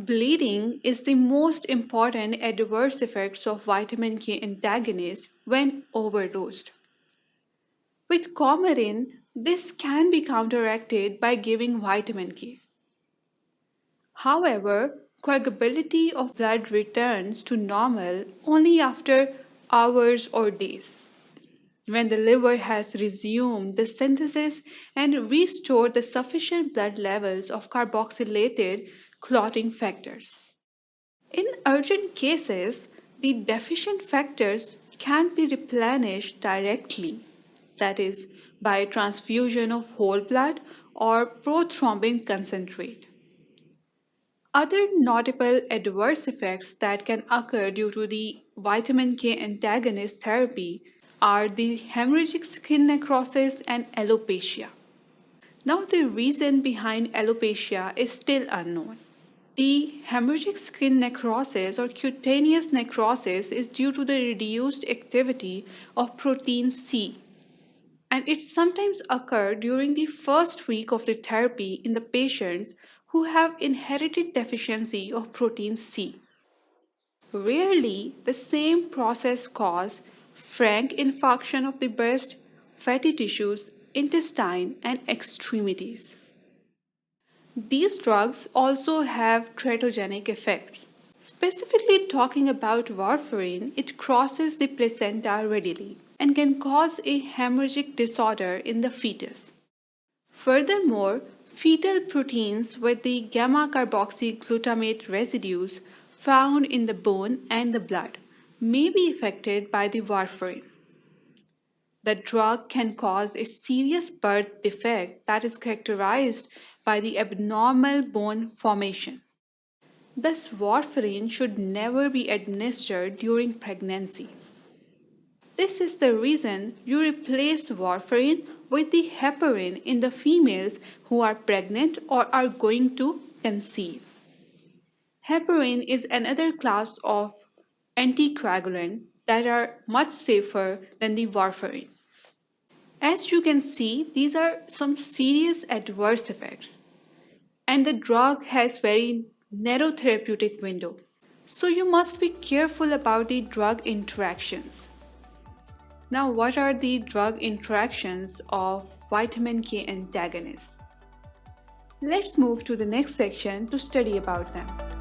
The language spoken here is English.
Bleeding is the most important adverse effects of vitamin K antagonists when overdosed. With coumarin, this can be counteracted by giving vitamin K. However, coagulability of blood returns to normal only after hours or days, when the liver has resumed the synthesis and restored the sufficient blood levels of carboxylated clotting factors. In urgent cases, the deficient factors can be replenished directly, that is, by transfusion of whole blood or prothrombin concentrate. Other notable adverse effects that can occur due to the vitamin K antagonist therapy are the hemorrhagic skin necrosis and alopecia. Now, the reason behind alopecia is still unknown. The hemorrhagic skin necrosis or cutaneous necrosis is due to the reduced activity of protein C, and it sometimes occurs during the first week of the therapy in the patients who have inherited deficiency of protein C. Rarely, the same process causes frank infarction of the breast, fatty tissues, intestine, and extremities. These drugs also have teratogenic effects. Specifically talking about warfarin, it crosses the placenta readily and can cause a hemorrhagic disorder in the fetus. Furthermore, fetal proteins with the gamma carboxyglutamate residues found in the bone and the blood may be affected by the warfarin. The drug can cause a serious birth defect that is characterized by the abnormal bone formation. Thus, warfarin should never be administered during pregnancy. This is the reason you replace warfarin with the heparin in the females who are pregnant or are going to conceive. Heparin is another class of anticoagulant that are much safer than the warfarin. As you can see, these are some serious adverse effects, and the drug has very narrow therapeutic window. So you must be careful about the drug interactions. Now, what are the drug interactions of vitamin K antagonists? Let's move to the next section to study about them.